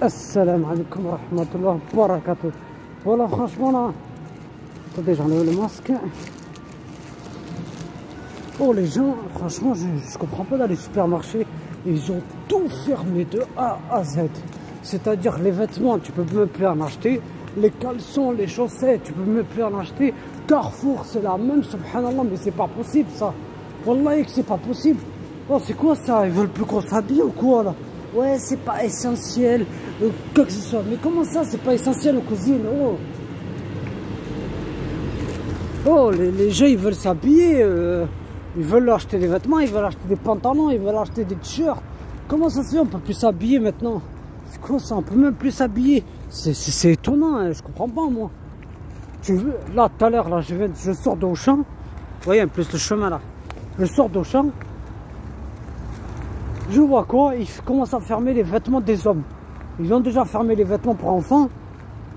Assalamu alaikum wa rahmatullahi wa barakatuh. Voilà, franchement là. Attendez, j'enlève le masque. Oh, les gens, franchement, je comprends pas dans les supermarchés. Ils ont tout fermé de A à Z. C'est-à-dire les vêtements, tu peux même plus en acheter. Les caleçons, les chaussettes, tu peux même plus en acheter. Carrefour, c'est la même, subhanallah, mais c'est pas possible ça. Wallahi que c'est pas possible. Oh, c'est quoi ça? Ils veulent plus qu'on s'habille ou quoi là? Ouais, c'est pas essentiel, quoi que ce soit. Mais comment ça, c'est pas essentiel aux cousines? Oh, oh les gens, ils veulent s'habiller. Ils veulent acheter des vêtements, ils veulent acheter des pantalons, ils veulent acheter des t-shirts. Comment ça se fait? On peut plus s'habiller maintenant. C'est quoi ça? On peut même plus s'habiller. C'est étonnant, hein, je comprends pas moi. Tu veux, là tout à l'heure, là je sors d'Auchan. Vous voyez en plus le chemin là. Je sors d'Auchan. Je vois quoi? Ils commencent à fermer les vêtements des hommes. Ils ont déjà fermé les vêtements pour enfants.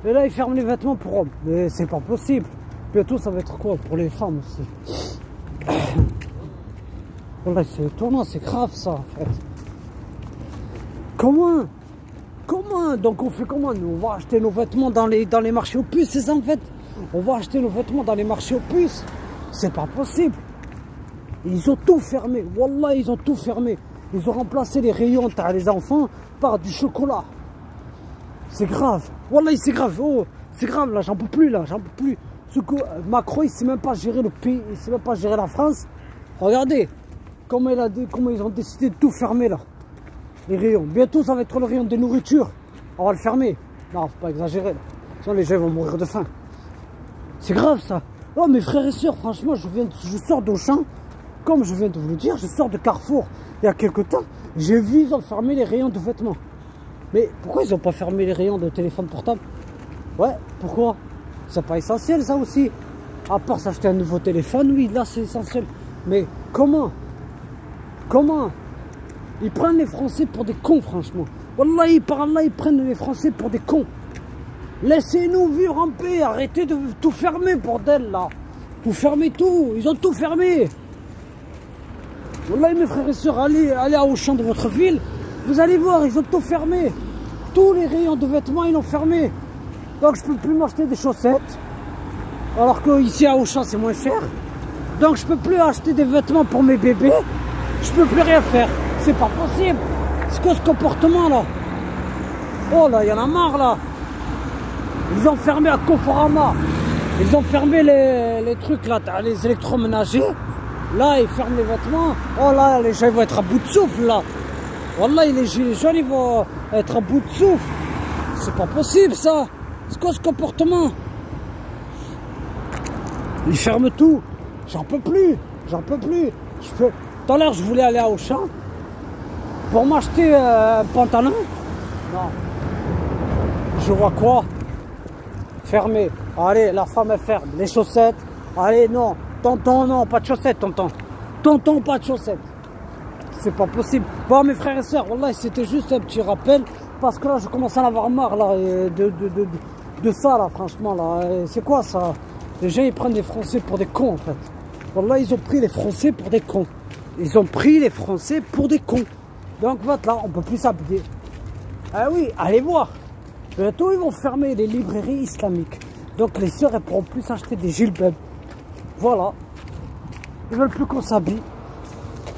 Et là ils ferment les vêtements pour hommes. Mais c'est pas possible. Bientôt ça va être quoi pour les femmes aussi? Voilà, c'est étonnant, c'est grave ça en fait. Comment? Donc on fait comment? Nous on va acheter nos vêtements dans les marchés aux puces, c'est ça en fait? On va acheter nos vêtements dans les marchés aux puces. C'est pas possible. Ils ont tout fermé. Wallah, ils ont tout fermé. Ils ont remplacé les rayons à les enfants par du chocolat. C'est grave. Wallah, c'est grave. Oh, c'est grave là, j'en peux plus là, j'en peux plus. Ce que Macron, il sait même pas gérer le pays, il sait même pas gérer la France. Regardez comment ils ont décidé de tout fermer là. Les rayons. Bientôt, ça va être le rayon des nourritures. On va le fermer. Non, faut pas exagérer là. Sinon, les gens vont mourir de faim. C'est grave ça. Oh, mes frères et sœurs, franchement, je sors d'Auchan. Comme je viens de vous le dire, je sors de Carrefour. Il y a quelques temps, j'ai vu ils ont fermé les rayons de vêtements. Mais pourquoi ils n'ont pas fermé les rayons de téléphone portable? Ouais, pourquoi? C'est pas essentiel ça aussi. À part s'acheter un nouveau téléphone, oui, là c'est essentiel. Mais comment? Ils prennent les Français pour des cons, franchement. Wallah, par là, ils prennent les Français pour des cons. Laissez-nous vivre en paix, arrêtez de tout fermer, bordel, là. Vous fermez tout, ils ont tout fermé. Wallah, mes frères et sœurs, allez à Auchan de votre ville, vous allez voir, ils ont tout fermé. Tous les rayons de vêtements, ils l'ont fermé. Donc, je peux plus m'acheter des chaussettes. Alors que ici à Auchan, c'est moins cher. Donc, je peux plus acheter des vêtements pour mes bébés. Je peux plus rien faire. C'est pas possible. C'est quoi ce comportement là? Oh là, il y en a marre là. Ils ont fermé à Conforama. Ils ont fermé les trucs là, les électroménagers. Là, ils ferment les vêtements. Oh là, les gens ils vont être à bout de souffle là. Wallah, les gens ils vont être à bout de souffle. C'est pas possible ça. C'est quoi ce comportement? Ils ferment tout. J'en peux plus. Tout à l'heure, je voulais aller à Auchan pour m'acheter un pantalon. Non. Je vois quoi? Fermé. Allez, la femme elle ferme. Les chaussettes. Allez, non. Tonton, non, pas de chaussettes, tonton. Tonton, pas de chaussettes. C'est pas possible. Bon, mes frères et sœurs, wallah, c'était juste un petit rappel. Parce que là, je commence à en avoir marre là, de ça, là, franchement. Là. C'est quoi ça? Les gens, ils prennent les Français pour des cons, en fait. Wallah, ils ont pris les Français pour des cons. Ils ont pris les Français pour des cons. Donc, voilà, on peut plus s'habiller. Ah oui, allez voir. Bientôt, ils vont fermer les librairies islamiques. Donc, les sœurs, elles pourront plus acheter des gilbabs. Voilà. Ils veulent plus qu'on s'habille.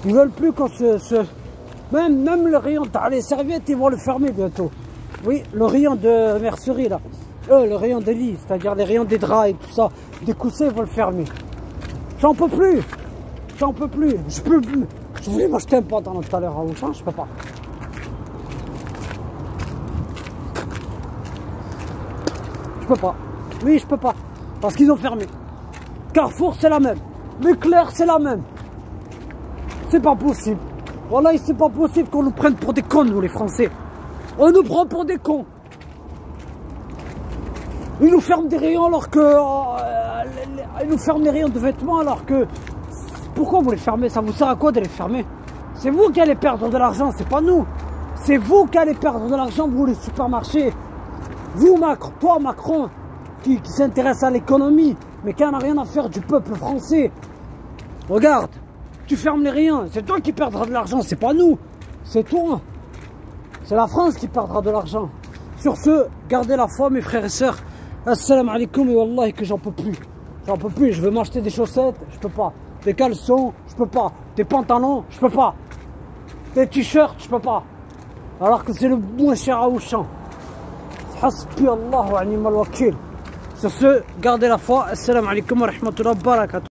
Ils veulent plus qu'on Même le rayon les serviettes, ils vont le fermer bientôt. Oui, le rayon de mercerie, là. Le rayon des lits, c'est-à-dire les rayons des draps et tout ça. Des coussins, ils vont le fermer. J'en peux plus. J'en peux plus. Je peux plus. Je voulais m'acheter un pantalon tout à l'heure à Auchan, je peux pas. Je peux pas. Oui, je peux pas. Parce qu'ils ont fermé. Carrefour, c'est la même. Leclerc, c'est la même. C'est pas possible. Voilà, c'est pas possible qu'on nous prenne pour des cons, nous, les Français. On nous prend pour des cons. Ils nous ferment des rayons alors que... ils nous ferment les rayons de vêtements alors que... Pourquoi vous les fermez? Ça vous sert à quoi de les fermer? C'est vous qui allez perdre de l'argent, c'est pas nous. C'est vous qui allez perdre de l'argent, vous, les supermarchés. Vous, Macron, toi, Macron, qui s'intéresse à l'économie, mais qui n'en a rien à faire du peuple français. Regarde, tu fermes les rayons, c'est toi qui perdras de l'argent, c'est pas nous. C'est toi. C'est la France qui perdra de l'argent. Sur ce, gardez la foi mes frères et sœurs. Assalamu alaikum et wallahi que j'en peux plus. J'en peux plus, je veux m'acheter des chaussettes, je peux pas. Des caleçons, je peux pas. Des pantalons, je peux pas. Des t-shirts, je peux pas. Alors que c'est le moins cher à Auchan. Hasbi Allah wa ni'mal wakil. Sur ce, gardez la foi. Assalamu alaikum wa rahmatullahi wa barakatuh.